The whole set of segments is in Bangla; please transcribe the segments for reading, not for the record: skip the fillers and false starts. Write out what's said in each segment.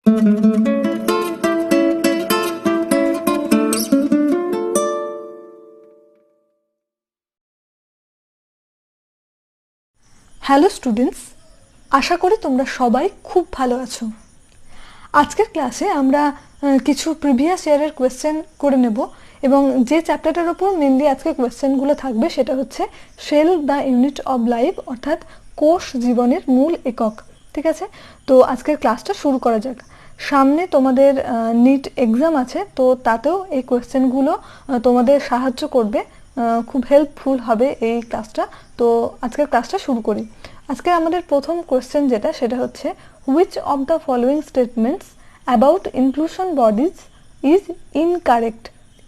হ্যালো স্টুডেন্টস, আশা করি তোমরা সবাই খুব ভালো আছো। আজকের ক্লাসে আমরা কিছু প্রিভিয়াস ইয়ারের কোয়েশ্চেন করে নেব এবং যে চ্যাপ্টারটার উপর মেনলি আজকে কোয়েশ্চেনগুলো থাকবে সেটা হচ্ছে cell the unit of life, অর্থাৎ কোষ জীবনের মূল একক। ঠিক আছে, তো আজকের ক্লাসটা শুরু করা যাক। সামনে তোমাদের নিট এক্সাম আছে, তো তাতেও এই কোয়েশ্চেনগুলো তোমাদের সাহায্য করবে, খুব হেল্পফুল হবে এই ক্লাসটা। তো আজকের ক্লাসটা শুরু করি। আজকে আমাদের প্রথম কোয়েশ্চেন যেটা সেটা হচ্ছে which of the following statements about inclusion bodies is incorrect।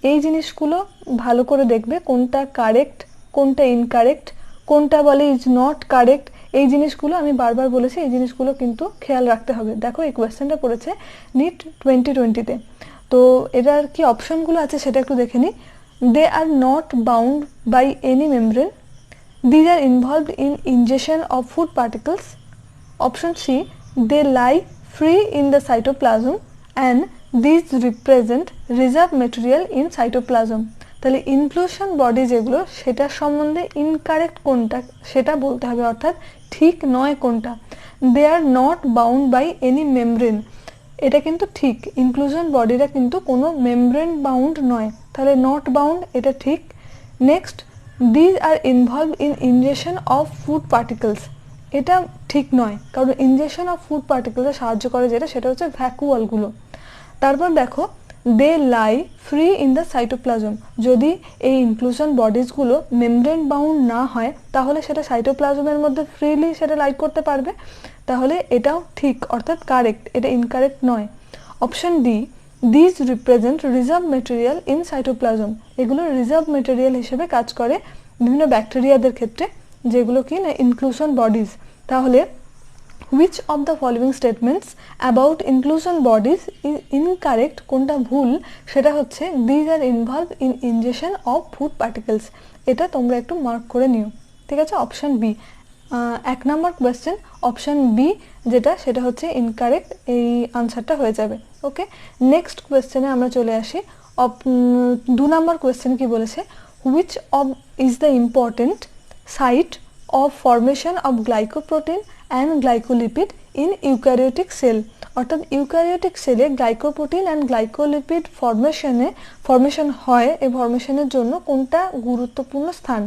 এই জিনিসগুলো ভালো করে দেখবে, কোনটা কারেক্ট কোনটা ইনকারেক্ট, কোনটা বলে ইজ নট কারেক্ট। এই জিনিসগুলো আমি বারবার বলেছি, এই জিনিসগুলো কিন্তু খেয়াল রাখতে হবে। দেখো এই কোয়েশ্চেনটা পড়েছে নিট 2020-তে। তো এটার কি অপশনগুলো আছে সেটা একটু দেখে নিই। They are not bound by any membrane. These are involved in ingestion of food particles. Option C, they lie free in the cytoplasm and these represent reserve material in cytoplasm. তাহলে ইনক্লুশন বডি যেগুলো সেটার সম্বন্ধে ইনকারেক্ট কোনটা সেটা বলতে হবে, অর্থাৎ ঠিক নয় কোনটা। They are not bound by any membrane, এটা কিন্তু ঠিক। ইনক্লুশন বডিটা কিন্তু কোনো মেমব্রেন বাউন্ড নয়, তাহলে নট বাউন্ড এটা ঠিক। Next, these are involve in injection of food particles, এটা ঠিক নয়, কারণ ইনজেকশন অফ ফুড পার্টিকলসে সাহায্য করে যেটা সেটা হচ্ছে ভ্যাকুয়ালগুলো। তারপর দেখো দে লাই ফ্রি ইন দ্য সাইটোপ্লাজম, যদি এই ইনক্লুশন বডিজগুলো মেমব্রেন বাউন্ড না হয় তাহলে সেটা সাইটোপ্লাজমের মধ্যে ফ্রিলি সেটা লাইক করতে পারবে, তাহলে এটাও ঠিক অর্থাৎ কারেক্ট, এটা ইনকারেক্ট নয়। Option D, these represent reserve material in cytoplasm, এগুলো রিজার্ভ মেটেরিয়াল হিসেবে কাজ করে বিভিন্ন ব্যাকটেরিয়াদের ক্ষেত্রে, যেগুলো কি না ইনক্লুশন বডিজ। তাহলে which of the following statements about inclusion bodies is incorrect, কোনটা ভুল সেটা হচ্ছে these are involved in ingestion of food particles, এটা তোমরা একটু মার্ক করে নিও। ঠিক আছে, অপশন বি, 1 নম্বর কোয়েশ্চেন অপশন বি যেটা সেটা হচ্ছে ইনকারেক্ট, এই আনসারটা হয়ে যাবে। ওকে, নেক্সট কোয়েশ্চেনে আমরা চলে আসি। 2 নম্বর কোয়েশ্চেন কি বলেছে, which of is the important site of formation of glycoprotein and glycolipid in eukaryotic cell, অর্থাৎ ইউক্যারিওটিক সেলে গ্লাইকোপ্রোটিন অ্যান্ড গ্লাইকোলিপিড ফরমেশন হয়, এই ফরমেশনের জন্য কোনটা গুরুত্বপূর্ণ স্থান?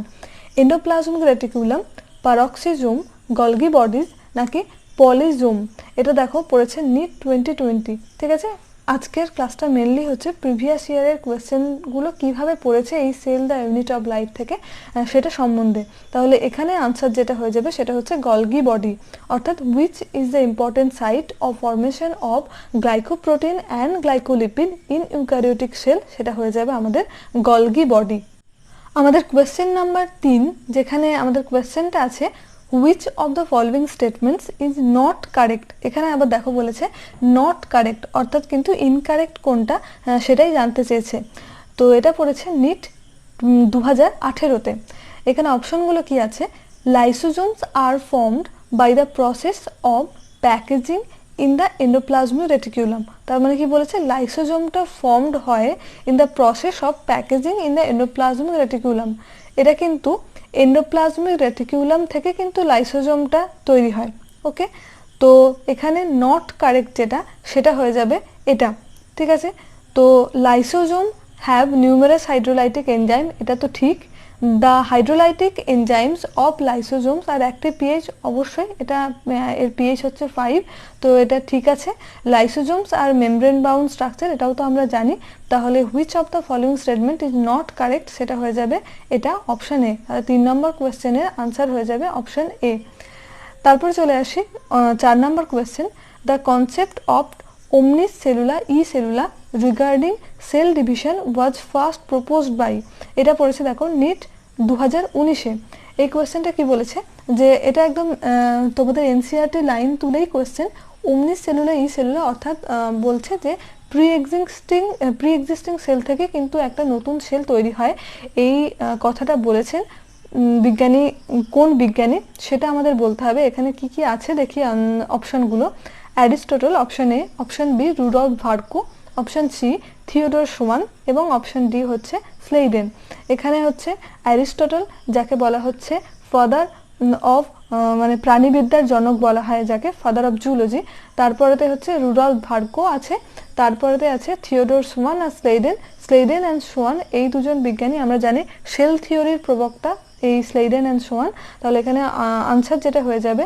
এন্ডোপ্লাজমিক রেটিকুলাম, প্যারক্সিজোম, গলগি বডিজ নাকি পলিজোম? এটা দেখো পড়েছে নিট 2020। ঠিক আছে, আজকের ক্লাসটা মেনলি হচ্ছে প্রিভিয়াস ইয়ারের কোয়েশ্চেনগুলো কিভাবে পড়েছে এই cell the unit of life থেকে সেটা সম্বন্ধে। তাহলে এখানে আনসার যেটা হয়ে যাবে সেটা হচ্ছে গলগি বডি, অর্থাৎ which is the important site of formation of glycoprotein and glycolipid in eukaryotic cell, সেটা হয়ে যাবে আমাদের গলগি বডি। আমাদের কোয়েশ্চেন নাম্বার 3, যেখানে আমাদের কোয়েশ্চেনটা আছে which of the following statements is not correct, এখানে আবার দেখো বলেছে not correct, অর্থাৎ কিন্তু ইনকারেক্ট কোনটা সেটাই জানতে চেয়েছে। তো এটা পড়েছে নিট 2018-তে। এখানে অপশনগুলো কি আছে, lysosomes are formed by the process of packaging in the endoplasmic reticulum, তার মানে কি বলেছে লাইসোজোমটা ফর্মড হয় in the process of packaging in the endoplasmic reticulum. এটা কিন্তু এন্ডোপ্লাজমিক রেটিকুলাম থেকে কিন্তু লাইসোজোমটা তৈরি হয়। ওকে, তো এখানে নট কারেক্ট যেটা সেটা হয়ে যাবে এটা। ঠিক আছে, তো lysosome have numerous hydrolytic enzyme, এটা তো ঠিক। The hydrolytic enzymes of lysosomes are active pH, অবশ্যই এটা এর পিএইচ হচ্ছে 5, তো এটা ঠিক আছে। লাইসোজোমস আর মেমব্রেন বাউন্ড স্ট্রাকচার, এটাও তো আমরা জানি। তাহলে which of the following statement is not correct, সেটা হয়ে যাবে এটা অপশন এ। 3 নম্বর কোয়েশ্চেনের আনসার হয়ে যাবে অপশন এ। তারপরে চলে আসি 4 নম্বর question, the concept of omnis cellula e cellula regarding cell division was first proposed by, এটা পড়েছে দেখো নিট 2019-এ। এই কোয়েশ্চেনটা কি বলেছে যে এটা একদম তোমাদের এনসিইআরটি লাইন তুলেই question, omnis cellula e cellula, অর্থাৎ বলছে যে প্রি এক্সিস্টিং সেল থেকে কিন্তু একটা নতুন সেল তৈরি হয়। এই কথাটা বলেছেন বিজ্ঞানী, কোন বিজ্ঞানী সেটা আমাদের বলতে হবে। এখানে কি কি আছে দেখি অপশনগুলো। Aristotle option A, option B Rudolf Virchow, option C Theodor Schwann এবং অপশন ডি হচ্ছে স্লেইডেন। এখানে হচ্ছে অ্যারিস্টটল যাকে বলা হচ্ছে ফাদার অফ মানে প্রাণীবিদ্যার জনক বলা হয় যাকে, ফাদার অফ জুলজি। তারপরেতে হচ্ছে রুডলফ ভার্কো আছে, তারপরেতে আছে থিওডর শুমান আর স্লেইডেন। স্লেইডেন অ্যান্ড শুমান এই দুজন বিজ্ঞানী আমরা জানি সেল থিওরির প্রবক্তা এই স্লেইডেন অ্যান্ড শুমান। তাহলে এখানে আনসার যেটা হয়ে যাবে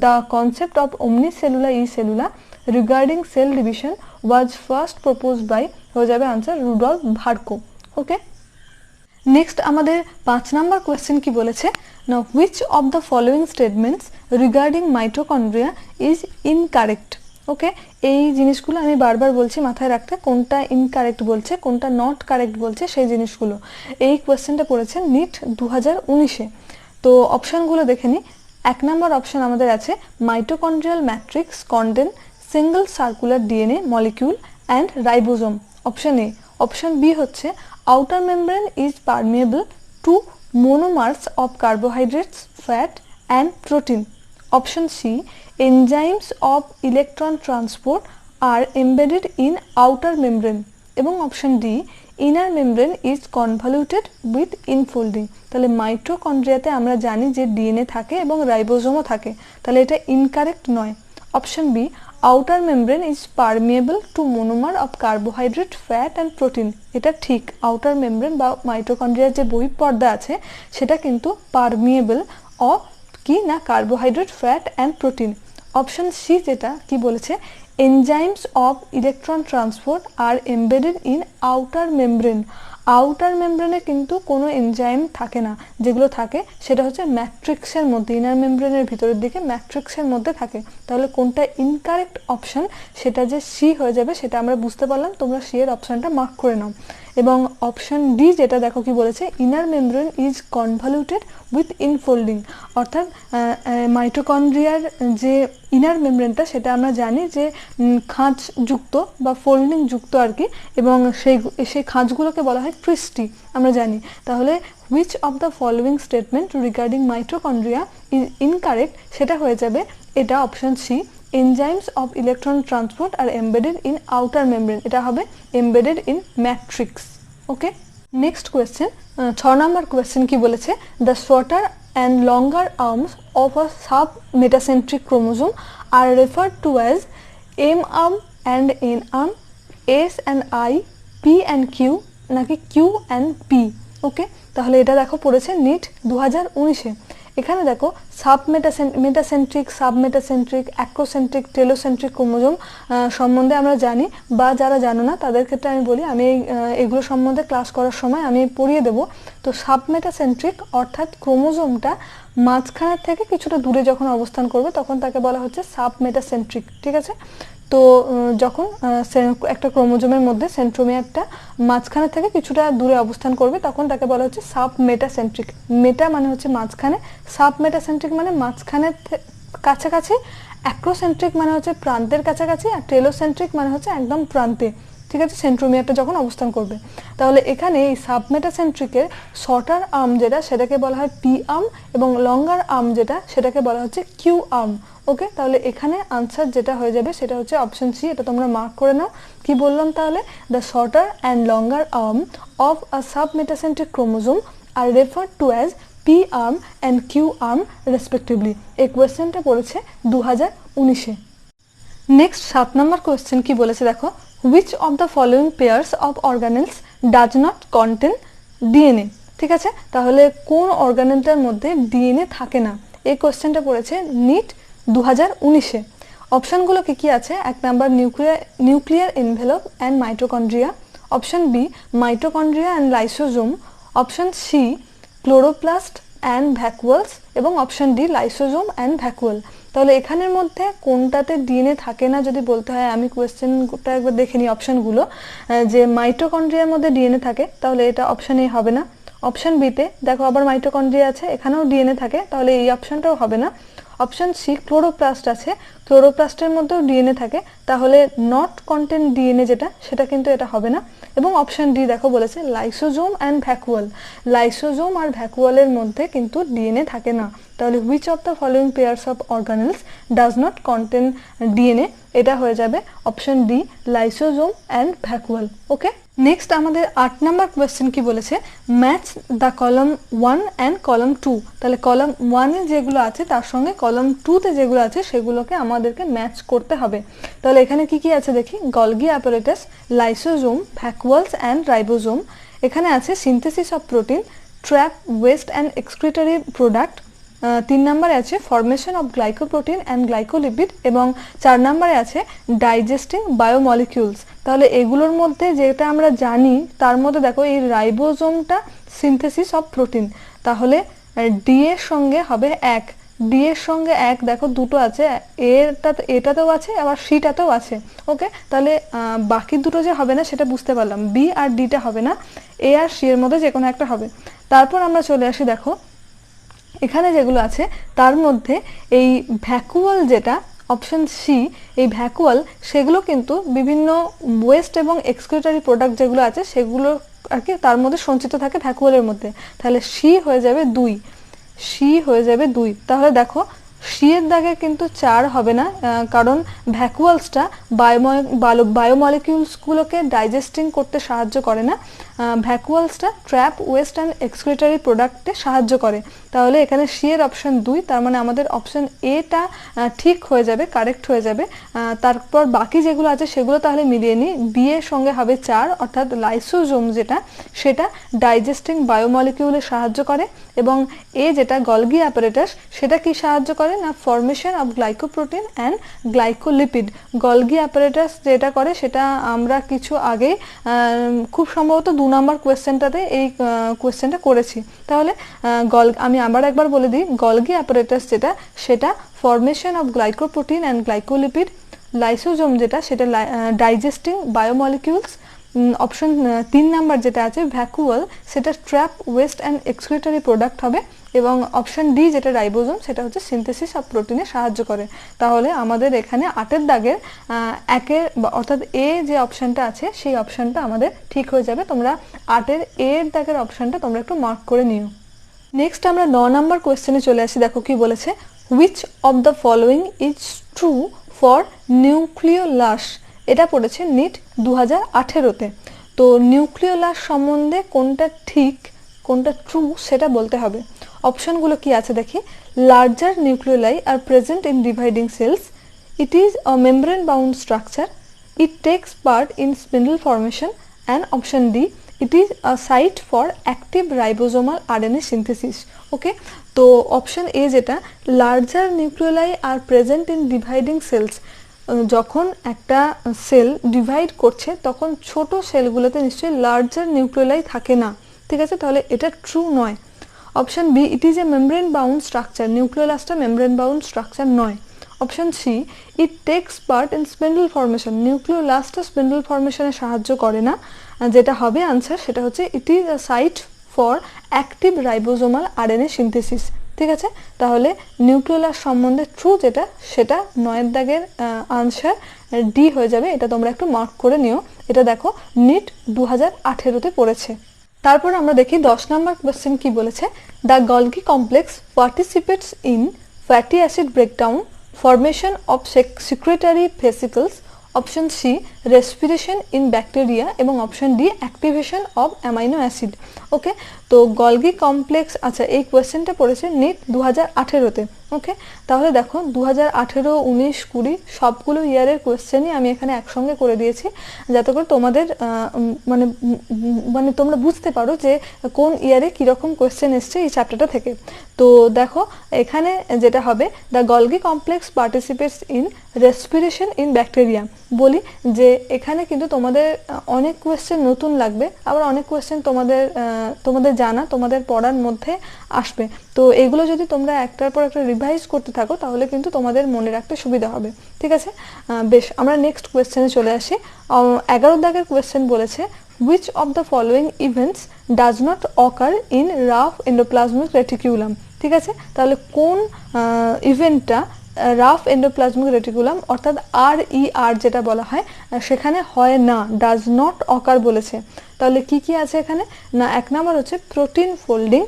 the concept of omnis cellula e cellula regarding cell division was first proposed by, হয়ে যাবে answer Rudolf Virchow. Okay, next আমাদের 5 নাম্বার কোয়েশ্চেন কি বলেছে না, which of the following statements regarding mitochondria is incorrect. Okay, এই জিনিসগুলো আমি বারবার বলছি মাথায় রাখতে, কোনটা ইনকারেক্ট বলছে কোনটা নট কারেক্ট বলছে সেই জিনিসগুলো। এই কোয়েশ্চেনটা পড়েছে নিট 2019-এ। তো অপশানগুলো দেখে নিই। 1 নাম্বার অপশান আমাদের আছে mitochondrial matrix contain single circular DNA molecule and ribosome, option A. Option B হচ্ছে outer membrane is permeable to monomers of carbohydrates, fat and protein. Option C, enzymes of electron transport are embedded in outer membrane. এবং option D, inner membrane is convoluted with infolding. তাহলে মাইটোকন্ড্রিয়াতে আমরা জানি যে ডিএনএ থাকে এবং রাইবোজোমও থাকে, তাহলে এটা ইনকারেক্ট নয়। Option B, outer membrane is permeable to monomer of carbohydrate, fat and protein, এটা ঠিক। আউটার মেমব্রেন বা মাইটোকন্ড্রিয়ার যে বহিঃপর্দা আছে সেটা কিন্তু পারমিয়েবল অফ কি না carbohydrate, fat and protein. Option C যেটা কি বলেছে, enzymes of electron transport are embedded in outer membrane. Outer মেমব্রেনে কিন্তু কোনো এনজাইম থাকে না, যেগুলো থাকে সেটা হচ্ছে ম্যাট্রিক্সের মধ্যে, ইনার মেমব্রেনের ভিতরের দিকে ম্যাট্রিক্সের মধ্যে থাকে। তাহলে কোনটা ইনকারেক্ট অপশন সেটা যে সি হয়ে যাবে সেটা আমরা বুঝতে পারলাম, তোমরা সি এর অপশনটা মার্ক করে নাও। এবং অপশন ডি যেটা দেখো কি বলেছে, inner membrane is convoluted with infolding, অর্থাৎ মাইটোকন্ড্রিয়ার যে ইনার মেমব্রেনটা সেটা আমরা জানি যে খাঁজযুক্ত বা ফোল্ডিং যুক্ত আর কি, এবং সেই খাঁজগুলোকে বলা হয় ক্রিস্টি আমরা জানি। তাহলে which of the following statement regarding mitochondria is incorrect, সেটা হয়ে যাবে এটা option C, enzymes of electron transport are embedded in outer membrane, এটা হবে embedded in matrix. Okay, next question 6 নম্বর কোয়েশ্চেন কি বলেছে, the shorter and longer arms of a submetacentric chromosome are referred to as M arm and N arm, S and I, P and Q নাকি কিউ অ্যান্ড পি। ওকে, তাহলে এটা দেখো পড়েছে নিট 2019-এ। এখানে দেখো metacentric, submetacentric, acrocentric, telocentric chromosome সম্বন্ধে আমরা জানি, বা যারা জানো না তাদের ক্ষেত্রে আমি বলি, আমি এগুলো সম্বন্ধে ক্লাস করার সময় আমি পড়িয়ে দেবো। তো সাবমেটাসেন্ট্রিক অর্থাৎ ক্রোমোজোমটা মাঝখানের থেকে কিছুটা দূরে যখন অবস্থান করবে তখন তাকে বলা হচ্ছে সাবমেটাসেন্ট্রিক, ঠিক আছে। তো যখন একটা ক্রোমোজোমের মধ্যে সেন্ট্রোমিয়ারটা মাঝখানে থেকে কিছুটা দূরে অবস্থান করবে তখন তাকে বলা হচ্ছে সাব মেটাসেন্ট্রিক। মেটা মানে হচ্ছে মাঝখানে, সাব মেটাসেন্ট্রিক মানে মাঝখানের কাছাকাছি, অ্যাক্রোসেন্ট্রিক মানে হচ্ছে প্রান্তের কাছাকাছি, আর টেলোসেন্ট্রিক মানে হচ্ছে একদম প্রান্তে, ঠিক আছে, সেন্ট্রোমিয়ারটা যখন অবস্থান করবে। তাহলে এখানে এই সাবমেটাসেন্ট্রিকের শর্টার আর্ম যেটা সেটাকে বলা হয় পি আর্ম, এবং লঙ্গার আর্ম যেটা সেটাকে বলা হচ্ছে কিউ আর্ম। ওকে, তাহলে এখানে আনসার যেটা হয়ে যাবে সেটা হচ্ছে অপশন সি, এটা তোমরা মার্ক করে নাও। কি বললাম তাহলে, the shorter and longer arm of a submetacentric chromosome are referred to as P arm and Q arm respectively. এই কোয়েশ্চেনটা পড়েছে 2019-এ। নেক্সট 7 নম্বর কোয়েশ্চেন কি বলেছে দেখো, which of the following pairs of organelles does not contain DNA। ঠিক আছে, তাহলে কোন অর্গানেলটার মধ্যে ডিএনএ থাকে না, এই কোয়েশ্চেনটা পড়েছে নিট 2019-এ। অপশনগুলো কি কি আছে, 1 number nuclear envelope and mitochondria, option B mitochondria and lysosome, option C chloroplast and vacuoles, এবং option D lysosome and vacuole. তাহলে এখানের মধ্যে কোনটাতে ডিএনএ থাকে না যদি বলতে হয়, আমি কোয়েশ্চেনটা একবার দেখে নিই অপশনগুলো, যে মাইটোকন্ড্রিয়ার মধ্যে ডিএনএ থাকে তাহলে এটা অপশন এ হবে না। অপশন বিতে দেখো আবার মাইটোকন্ড্রিয়া আছে, এখানেও ডিএনএ থাকে, তাহলে এই অপশনটাও হবে না। অপশন সি ক্লোরোপ্লাস্ট আছে, ক্লোরোপ্লাস্টের মধ্যেও ডিএনএ থাকে, তাহলে নট কন্টেন্ট ডিএনএ যেটা সেটা কিন্তু এটা হবে না। এবং অপশন ডি দেখো বলেছে লাইসোজোম অ্যান্ড ভ্যাকুয়াল, লাইসোজোম আর ভ্যাকুয়ালের মধ্যে কিন্তু ডিএনএ থাকে না। তাহলে which of the following pairs of organelles does not contain DNA, এটা হয়ে যাবে option D lysosome and vacuole. Okay, next আমাদের 8 নাম্বার কোয়েশ্চেন কি বলেছে, match the column 1 and column 2। তাহলে কলাম 1-এ যেগুলো আছে তার সঙ্গে কলাম 2-তে যেগুলো আছে সেগুলোকে আমাদেরকে ম্যাচ করতে হবে। তাহলে এখানে কি কি আছে দেখি, Golgi apparatus, lysosome, vacuoles and ribosome. এখানে আছে synthesis of protein, trap, waste and excretory product. 3 নম্বরে আছে formation of glycoprotein and glycolipid, এবং 4 নম্বরে আছে ডাইজেস্টিং বায়োমলিকিউলস। তাহলে এগুলোর মধ্যে যেটা আমরা জানি তার মধ্যে দেখো এই রাইবোজোমটা সিনথেসিস অফ প্রোটিন, তাহলে ডি এর সঙ্গে হবে 1, ডি এর সঙ্গে 1 দেখো দুটো আছে, এটাতেও আছে আবার সিটাতেও আছে। ওকে, তাহলে বাকি দুটো যে হবে না সেটা বুঝতে পারলাম, বি আর ডিটা হবে না, এ আর সি এর মধ্যে যে কোনো একটা হবে। তারপর আমরা চলে আসি দেখো এখানে যেগুলো আছে তার মধ্যে এই ভ্যাকুয়াল যেটা অপশন সি, এই ভ্যাকুয়াল সেগুলো কিন্তু বিভিন্ন ওয়েস্ট এবং এক্সক্রিটরি প্রোডাক্ট যেগুলো আছে সেগুলো আর কি তার মধ্যে সঞ্চিত থাকে ভ্যাকুয়ালের মধ্যে। তাহলে সি হয়ে যাবে 2, সি হয়ে যাবে 2। তাহলে দেখো সি এর দাগে কিন্তু 4 হবে না, কারণ ভ্যাকুয়ালসটা বায়োমলিকিউলসগুলোকে ডাইজেস্টিং করতে সাহায্য করে না, ভ্যাকুয়ালসটা ট্র্যাপ, ওয়েস্ট অ্যান্ড এক্সক্রিটরি প্রোডাক্টে সাহায্য করে। তাহলে এখানে সি এর অপশন 2, তার মানে আমাদের অপশন এটা ঠিক হয়ে যাবে, কারেক্ট হয়ে যাবে। তারপর বাকি যেগুলো আছে সেগুলো তাহলে মিলিয়ে নিই, বি এর সঙ্গে হবে 4, অর্থাৎ লাইসোজোম যেটা সেটা ডাইজেস্টিং বায়োমলিকিউলে সাহায্য করে, এবং এ যেটা গলগি অ্যাপারেটাস সেটা কি সাহায্য করে না formation of glycoprotein and glycolipid. Golgi apparatus যেটা করে সেটা আমরা কিছু আগে খুব সম্ভবত 2 নম্বর কোয়েশ্চেনটাতে এই কোয়েশ্চেনটা করেছি। তাহলে আমি আবার একবার বলে দিই, গলগি অ্যাপারেটাস যেটা সেটা formation of glycoprotein and glycolipid, lysosome যেটা সেটা ডাইজেস্টিং বায়োমলিকিউলস, অপশন 3 নাম্বার যেটা আছে ভ্যাকুয়াল সেটা trap, waste and excretory product হবে, এবং অপশন ডি যেটা রাইবোজোম সেটা হচ্ছে সিনথেসিস অফ প্রোটিনে সাহায্য করে। তাহলে আমাদের এখানে 8-এর দাগের 1-এর অর্থাৎ এ যে অপশনটা আছে সেই অপশনটা আমাদের ঠিক হয়ে যাবে। তোমরা 8-এর এর দাগের অপশনটা তোমরা একটু মার্ক করে নিও। নেক্সট আমরা 9 নম্বর কোয়েশ্চেনে চলে আসি। দেখো কি বলেছে, which of the following is true for nucleolus. এটা পড়েছে নিট 2018-তে। তো নিউক্লিওলাস সম্বন্ধে কোনটা ঠিক কোনটা ট্রু সেটা বলতে হবে। অপশনগুলো কি আছে দেখি, larger nucleoli are present in dividing cells, it is a membrane bound structure, it takes part in spindle formation, and option D it is a site for active ribosomal RNA synthesis. Okay, তো অপশন এ যেটা larger nucleoli are present in dividing cells, যখন একটা সেল ডিভাইড করছে তখন ছোট সেলগুলোতে নিশ্চয়ই লার্জার নিউক্লিওলাই থাকে না, ঠিক আছে, তাহলে এটা ট্রু নয়। Option B it is a membrane bound structure, নিউক্লিওলাসটা মেমব্রেন বাউন্ড স্ট্রাকচার নয়। Option C it takes part in spindle formation, নিউক্লিওলাসটা স্পিন্ডল ফর্মেশনে সাহায্য করে না, যেটা হবে আনসার সেটা হচ্ছে it is a site for active ribosomal RNA synthesis. ঠিক আছে, তাহলে নিউক্লিওলাস সম্বন্ধে ট্রু যেটা সেটা 9-এর দাগের আনসার ডি হয়ে যাবে। এটা তোমরা একটু মার্ক করে নিও, এটা দেখো নিট 2018-তে পড়েছে। তারপর আমরা দেখি 10 নম্বর কোয়েশ্চেন কি বলেছে, the Golgi complex participates in fatty acid breakdown, formation of secretory vesicles, option C respiration in bacteria, এবং option D activation of amino acid. Okay, তো গলগি কমপ্লেক্স, আচ্ছা এই কোয়েশ্চেনটা পড়েছে নিট 2018-তে। ওকে, তাহলে দেখো 2018, 19, 20 সবগুলো ইয়ারের কোয়েশ্চেনই আমি এখানে একসঙ্গে করে দিয়েছি, যাতে করে তোমাদের মানে তোমরা বুঝতে পারো যে কোন ইয়ারে কীরকম কোয়েশ্চেন এসছে এই চ্যাপ্টারটা থেকে। তো দেখো এখানে যেটা হবে, the Golgi complex participates in respiration in bacteria. বলি যে এখানে কিন্তু তোমাদের অনেক কোয়েশ্চেন নতুন লাগবে, আবার অনেক কোয়েশ্চেন তোমাদের জানা, তোমাদের পড়ার মধ্যে আসবে। তো এগুলো যদি তোমরা একটার পর একটা রিভাইজ করতে থাকো তাহলে কিন্তু তোমাদের মনে রাখতে সুবিধা হবে। ঠিক আছে, বেশ, আমরা নেক্সট কোয়েশ্চেনে চলে আসি। 11 দাগের কোয়েশ্চেন বলেছে, which of the following events does not occur in rough endoplasmic reticulum. ঠিক আছে, তাহলে কোন ইভেন্টটা রাফ এন্ডোপ্লাজমিক রেটিকুলাম অর্থাৎ RER যেটা বলা হয় সেখানে হয় না, ডাজ নট অকার বলেছে। তাহলে কি কি আছে এখানে না, 1 নাম্বার হচ্ছে প্রোটিন ফোল্ডিং,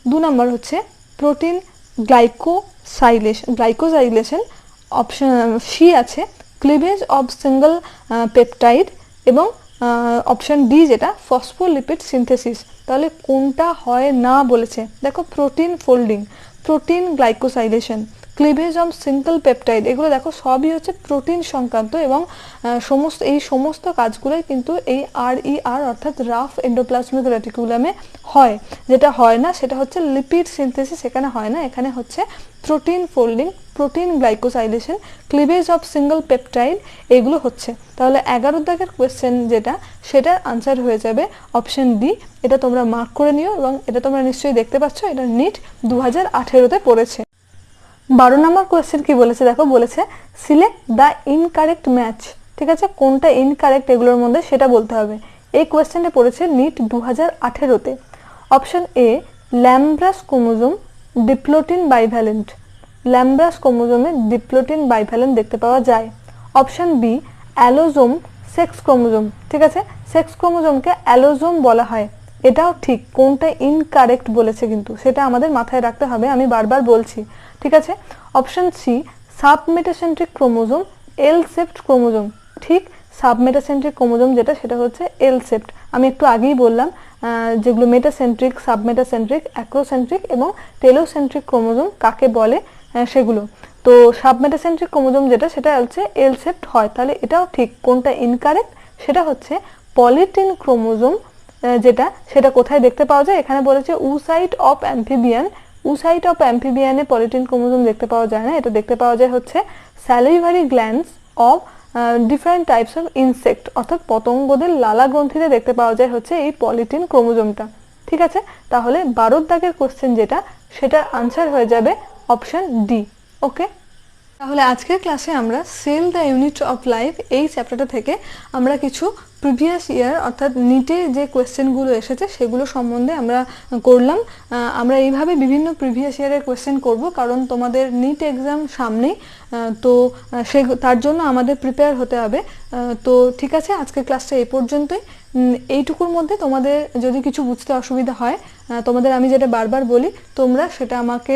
2 নাম্বার হচ্ছে প্রোটিন গ্লাইকোজাইলেশন, অপশন সি আছে ক্লিভেজ অফ সিঙ্গল পেপটাইড, এবং অপশন ডি যেটা ফসফোলিপিড সিনথেসিস। তাহলে কোনটা হয় না বলেছে, দেখো protein folding, protein glycosylation, cleavage of single peptide, এগুলো দেখো সবই হচ্ছে প্রোটিন সংক্রান্ত, এবং সমস্ত কাজগুলোই কিন্তু এই RER অর্থাৎ রাফ এন্ডোপ্লাজমিক রেটিকুলামে হয়। যেটা হয় না সেটা হচ্ছে লিপিড সিনথেসিস, এখানে হয় না, এখানে হচ্ছে protein folding, protein glycosylation, cleavage of single peptide, এগুলো হচ্ছে। তাহলে 11 দাগের কোয়েশ্চেন যেটা, সেটার আনসার হয়ে যাবে অপশন ডি। এটা তোমরা মার্ক করে নিও, এবং এটা তোমরা নিশ্চয়ই দেখতে পাচ্ছ, এটা নিট 2018-তে পড়েছে। 12 নম্বর কোয়েশ্চেন কি বলেছে দেখো, বলেছে সিলেক্ট দ্য ইনকারেক্ট ম্যাচ। ঠিক আছে, কোনটা ইনকারেক্ট এগুলোর মধ্যে সেটা বলতে হবে। এই কোয়েশ্চেনটা পড়েছে নিট 2018-তে। Option A lampbrush chromosome diplotene bivalent, lampbrush ক্রোমোজোমে ডিপ্লোটিন বাইভ্যালেন্ট দেখতে পাওয়া যায়। Option B allosome sex chromosome, ঠিক আছে, সেক্স ক্রোমোজোমকে অ্যালোজোম বলা হয়, এটাও ঠিক। কোনটা ইনকারেক্ট বলেছে কিন্তু সেটা আমাদের মাথায় রাখতে হবে, আমি বারবার বলছি, ঠিক আছে। অপশন সি সাবমেটাসেন্ট্রিক ক্রোমোজোম এল সেপ্ট ক্রোমোজোম, ঠিক, সাবমেটাসেন্ট্রিক ক্রোমোজোম যেটা সেটা হচ্ছে এল সেপ্ট। আমি একটু আগেই বললাম যেগুলো মেটাসেন্ট্রিক, সাবমেটাসেন্ট্রিক, অ্যাক্রোসেন্ট্রিক এবং টেলোসেন্ট্রিক ক্রোমোজোম কাকে বলে সেগুলো। তো সাবমেটাসেন্ট্রিক ক্রোমোজোম যেটা সেটা হচ্ছে এল সেপ্ট হয়, তাহলে এটাও ঠিক। কোনটা ইনকারেক্ট সেটা হচ্ছে পলিটিন ক্রোমোজোম যেটা, সেটা কোথায় দেখতে পাওয়া যায়, এখানে বলেছে oocyte of amphibian, oocyte of অ্যাম্ফিবিয়ানে পলিটিন ক্রোমোজোম দেখতে পাওয়া যায় না, এটা দেখতে পাওয়া যায় হচ্ছে salivary glands of different types of insect, অর্থাৎ পতঙ্গদের লালা গ্রন্থিতে দেখতে পাওয়া যায় হচ্ছে এই পলিটিন ক্রোমোজোমটা। ঠিক আছে, তাহলে 12 দাগের কোশ্চেন যেটা, সেটার আনসার হয়ে যাবে অপশন ডি। ওকে, তাহলে আজকের ক্লাসে আমরা cell the unit of life এই চ্যাপ্টারটা থেকে আমরা কিছু প্রিভিয়াস ইয়ার অর্থাৎ নিটে যে কোয়েশ্চেনগুলো এসেছে সেগুলো সম্বন্ধে আমরা করলাম। আমরা এইভাবে বিভিন্ন প্রিভিয়াস ইয়ারের কোয়েশ্চেন করব, কারণ তোমাদের নিট এক্সাম সামনেই, তো তার জন্য আমাদের প্রিপেয়ার হতে হবে। তো ঠিক আছে, আজকের ক্লাসটা এই পর্যন্তই। এইটুকুর মধ্যে তোমাদের যদি কিছু বুঝতে অসুবিধা হয়, তোমাদের আমি যেটা বারবার বলি, তোমরা সেটা আমাকে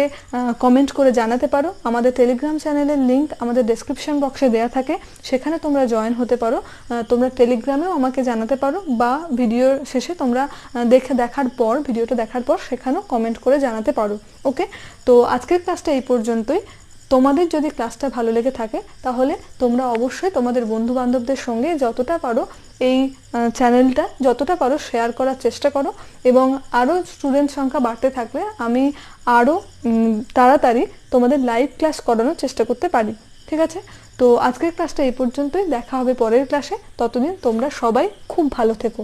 কমেন্ট করে জানাতে পারো। আমাদের টেলিগ্রাম চ্যানেলের লিঙ্ক আমাদের ডেসক্রিপশন বক্সে দেওয়া থাকে, সেখানে তোমরা জয়েন হতে পারো। তোমরা টেলিগ্রামেও আমাকে জানাতে পারো, বা ভিডিওর শেষে তোমরা ভিডিওটা দেখার পর সেখানেও কমেন্ট করে জানাতে পারো। ওকে, তো আজকের ক্লাসটা এই পর্যন্তই। তোমাদের যদি ক্লাসটা ভালো লেগে থাকে তাহলে তোমরা অবশ্যই তোমাদের বন্ধু বান্ধবদের সঙ্গে যতটা পারো এই চ্যানেলটা যতটা পারো শেয়ার করার চেষ্টা করো, এবং আরও স্টুডেন্ট সংখ্যা বাড়তে থাকলে আমি আরও তাড়াতাড়ি তোমাদের লাইভ ক্লাস করানোর চেষ্টা করতে পারি। ঠিক আছে, তো আজকের ক্লাসটা এই পর্যন্তই, দেখা হবে পরের ক্লাসে। ততদিন তোমরা সবাই খুব ভালো থেকো।